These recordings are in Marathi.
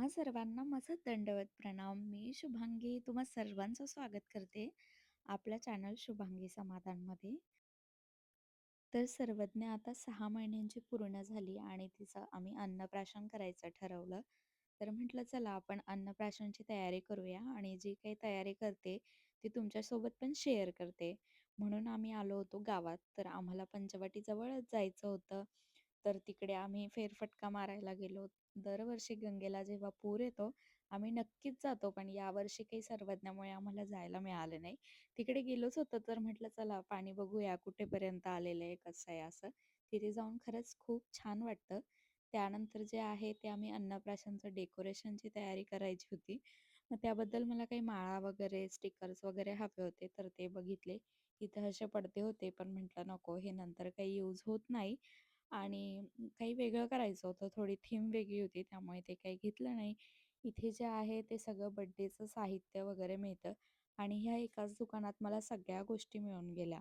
तुम्हा सर्वांना माझं दंडवत प्रणाम. मी शुभांगी तुम्हा सर्वांचं स्वागत करते आपल्या चॅनल शुभांगी समाधानमध्ये. तर सर्वज्ञ आता 6 महिन्यांची पूर्ण झाली आणि तिचं आम्ही अन्नप्राशन करायचं ठरवलं. तर म्हटलं चला आपण अन्नप्राशनची तयारी करूया आणि जी काही तयारी करते ती तुमच्यासोबत पण शेअर करते. म्हणून आम्ही आलो होतो गावात. तर आम्हाला पंचवटीजवळच जायचं होतं. तर तिकडे आम्ही फेरफटका मारायला गेलो. दरवर्षी गंगेला जेव्हा पूर येतो, आम्ही नक्कीच जातो. पण यावर्षी काही सर्वज्ञामुळे आम्हाला जायला मिळालं नाही. तिकडे गेलोच होतो, तर म्हटलं चला पाणी बघूया कुठेपर्यंत आलेलं आहे, कसं आहे असं. तिथे जाऊन खरंच खूप छान वाटतं. त्यानंतर जे आहे ते आम्ही अन्नप्राशनचं डेकोरेशनची तयारी करायची होती. मग त्याबद्दल मला काही माळा वगैरे, स्टिकर्स वगैरे हवे होते, तर ते बघितले. तिथे असे पडदे होते, पण म्हटलं नको हे नंतर काही यूज होत नाही आणि काही वेगळं करायचं होतं. थोडी थीम वेगळी होती, त्यामुळे ते काही घेतलं नाही. इथे जे आहे ते सगळं बर्थडेचं साहित्य वगैरे मिळतं आणि ह्या एकाच दुकानात मला सगळ्या गोष्टी मिळून गेल्या.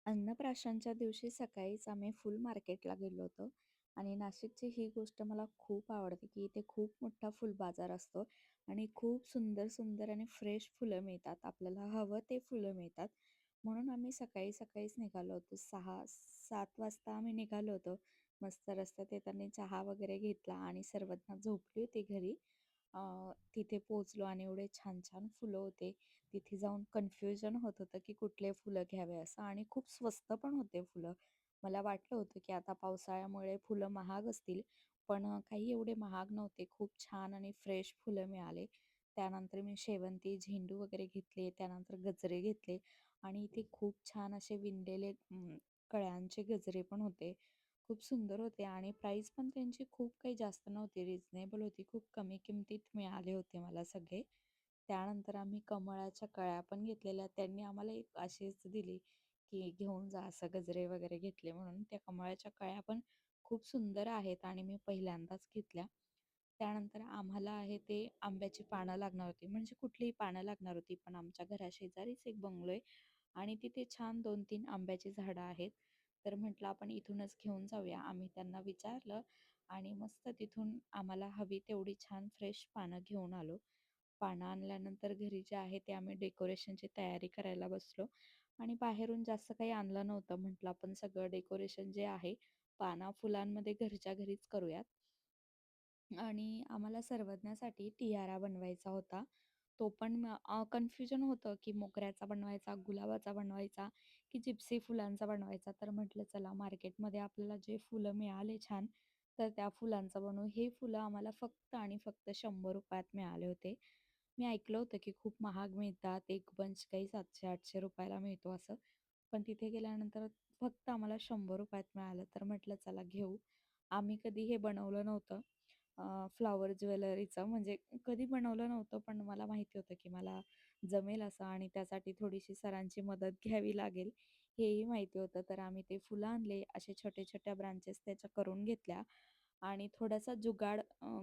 अन्नप्राशनच्या दिवशी सकाळीच आम्ही फुल मार्केटला गेलो होतो आणि नाशिकची ही गोष्ट मला खूप आवडते, की इथे खूप मोठा फुल बाजार असतो आणि खूप सुंदर सुंदर आणि फ्रेश फुलं मिळतात. आपल्याला हवं ते फुलं मिळतात. म्हणून आम्ही सकाळी सकाळीच निघालो होतो. 6-7 वाजता आम्ही निघालो होतो. मस्त रस्त्यात येताना चहा वगैरे घेतला आणि सर्वज्ञ झोपली होती घरी. तिथे पोहोचलो आणि एवढे छान छान फुलं होते. तिथे जाऊन कन्फ्युजन होत होतं, की कुठले फुलं घ्यावे असं आणि खूप स्वस्त पण होते फुलं. मला वाटलं होतं, की आता पावसाळ्यामुळे फुलं महाग असतील, पण काही एवढे महाग नव्हते. खूप छान आणि फ्रेश फुलं मिळाले. त्यानंतर मी शेवंती, झेंडू वगैरे घेतले. त्यानंतर गजरे घेतले आणि इथे खूप छान असे विणलेले कळ्यांचे गजरे पण होते. खूप सुंदर होते आणि प्राईस पण त्यांची खूप काही जास्त नव्हती, रिझनेबल होती. खूप कमी किमतीत मिळाले होते मला सगळे. त्यानंतर आम्ही कमळाच्या कळ्या पण घेतलेल्या. त्यांनी आम्हाला एक अशीच दिली, की घेऊन जा असं गजरे वगैरे घेतले म्हणून. त्या कमळाच्या कळ्या पण खूप सुंदर आहेत आणि मी पहिल्यांदाच घेतल्या. त्यानंतर आम्हाला आहे ते आंब्याची पानं लागणार होती. म्हणजे कुठलीही पानं लागणार होती. पण आमच्या घराशेजारीच एक बंगलो आहे आणि तिथे छान 2-3 आंब्याची झाडं आहेत. तर म्हटलं आपण इथूनच घेऊन जाऊया. आम्ही त्यांना विचारलं आणि मस्त तिथून आम्हाला हवी तेवढी छान फ्रेश पानं घेऊन आलो. पानं आणल्यानंतर घरी जे आहे ते आम्ही डेकोरेशनची तयारी करायला बसलो आणि बाहेरून जास्त काही आणलं नव्हतं. म्हटलं आपण सगळं डेकोरेशन जे आहे पाना-फुलांमध्ये घरच्या घरीच करूयात. आणि आम्हाला सर्वज्ञासाठी टियारा बनवायचा होता. तो पण कन्फ्युजन होतं, की मोगऱ्याचा बनवायचा, गुलाबाचा बनवायचा, की जिप्सी फुलांचा बनवायचा. तर म्हटलं चला मार्केटमध्ये आपल्याला जे फुलं मिळाले छान, तर त्या फुलांचा बनवू. हे फुलं आम्हाला फक्त आणि फक्त ₹100त मिळाले होते. मी ऐकलं होतं, की खूप महाग मिळतात. एक बंच काही ₹700-800 ला मिळतो असं. पण तिथे गेल्यानंतर फक्त आम्हाला ₹100त मिळालं. तर म्हटलं चला घेऊ. आम्ही कधी हे बनवलं नव्हतं. फ्लॉवर ज्वेलरीचं म्हणजे कधी बनवलं नव्हतं, पण मला माहिती होतं, की मला जमेल असं आणि त्यासाठी थोडीशी सरांची मदत घ्यावी लागेल, हेही माहिती होतं. तर आम्ही ते फुलं आणले, असे छोट्या-छोट्या ब्रांचेस त्याच्या करून घेतल्या आणि थोडासा जुगाड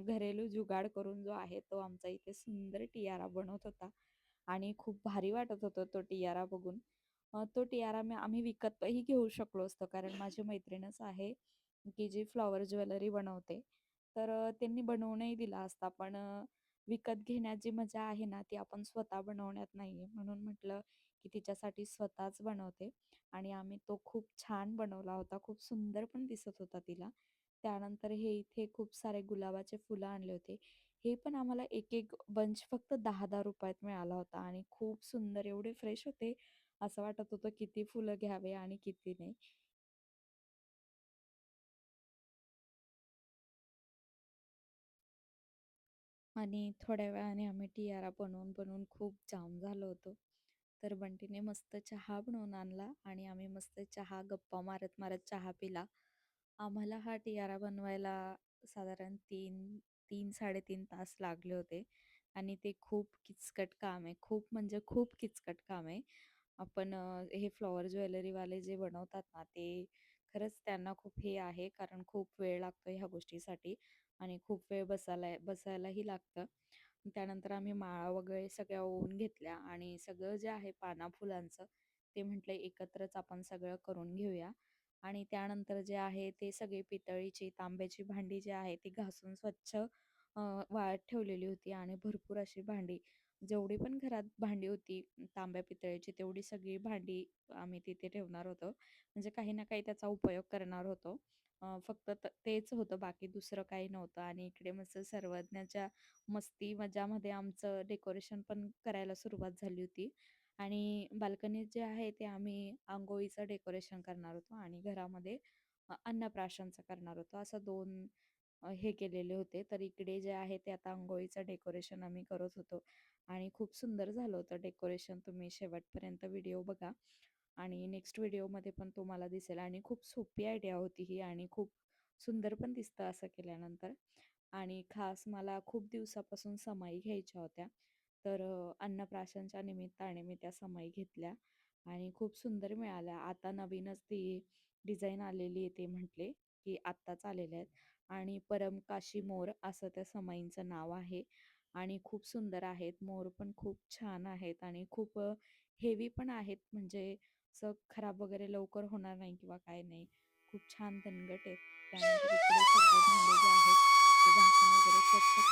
घरेलू जुगाड करून जो आहे, तो आमचा इथे सुंदर टियारा बनवत होता आणि खूप भारी वाटत होता तो टियारा बघून. तो टियारा आम्ही विकतही घेऊ शकलो असतो, कारण माझी मैत्रीणच आहे, की जी फ्लॉवर ज्वेलरी बनवते. तर त्यांनी बनवूनही दिला असता. पण विकत घेण्यात जी मजा आहे ना, ती आपण स्वतः बनवण्यात नाहीये. म्हणून म्हटलं, की तिच्यासाठी स्वतःच बनवते आणि आम्ही तो खूप छान बनवला होता. खूप सुंदर पण दिसत होता तिला. त्यानंतर हे इथे खूप सारे गुलाबाचे फुलं आणले होते. हे पण आम्हाला एक-एक बंच फक्त ₹10-10 मिळाला होता आणि खूप सुंदर एवढे फ्रेश होते. असं वाटत होतं किती फुलं घ्यावे आणि किती नाही. आणि थोड्या वेळाने आम्ही टियारा बनवून खूप जाम झालो होतो. तर बंटीने मस्त चहा बनवून आणला आणि आम्ही मस्त चहा गप्पा मारत-मारत चहा पिला. आम्हाला हा टियारा बनवायला साधारण 3-3.5 तास लागले होते आणि ते खूप किचकट काम आहे. खूप म्हणजे खूप किचकट काम आहे. आपण हे फ्लॉवर ज्वेलरीवाले जे बनवतात ना, ते खरंच त्यांना खूप हे आहे, कारण खूप वेळ लागतो ह्या गोष्टीसाठी आणि खूप वेळ बसायलाही लागतं. त्यानंतर आम्ही माळा वगैरे सगळ्या ओवून घेतल्या आणि सगळं जे आहे पाना फुलांचं, ते म्हटलं एकत्रच आपण सगळं करून घेऊया आणि त्यानंतर जे आहे ते सगळी पितळीची, तांब्याची भांडी जी आहे ती घासून स्वच्छ वाळत ठेवलेली होती आणि भरपूर अशी भांडी, जेवढी पण घरात भांडी होती तांब्या पितळेची तेवढी सगळी भांडी आम्ही तिथे ठेवणार होतो. म्हणजे काही ना काही त्याचा उपयोग करणार होतो. फक्त तेच होतं, बाकी दुसरं काही नव्हतं. आणि इकडे मस्त सर्वज्ञाच्या मस्ती मजामध्ये आमचं डेकोरेशन पण करायला सुरुवात झाली होती. आणि बाल्कनीत जे आहे ते आम्ही अंघोळीचं डेकोरेशन करणार होतो आणि घरामध्ये अन्नप्राशनचं करणार होतो. असं 2 हे केलेले होते. तर इकडे जे आहे ते आता अंघोळीचं डेकोरेशन आम्ही करत होतो आणि खूप सुंदर झालं होतं डेकोरेशन. तुम्ही शेवटपर्यंत व्हिडिओ बघा आणि नेक्स्ट व्हिडिओमध्ये पण तुम्हाला दिसेल. आणि खूप सोपी आयडिया होती ही आणि खूप सुंदर पण दिसतं असं केल्यानंतर. आणि खास मला खूप दिवसापासून समाई घ्यायच्या होत्या. तर अन्नप्राशनच्या निमित्ताने मी त्या समाई घेतल्या आणि खूप सुंदर मिळाल्या. आता नवीनच ती डिझाईन आलेली आहे ते म्हटले, की आत्ताच आलेल्या आहेत. आणि परम काशी मोर असं त्या समाईंचं नाव आहे आणि खूप सुंदर आहेत. मोर पण खूप छान आहेत आणि खूप हेवी पण आहेत, म्हणजे असं खराब वगैरे लवकर होणार नाही किंवा काय नाही. खूप छान दणकट आहेत. त्यानंतर इकडे सगळे भांडे जे आहेत ते घासून वगैरे स्वच्छ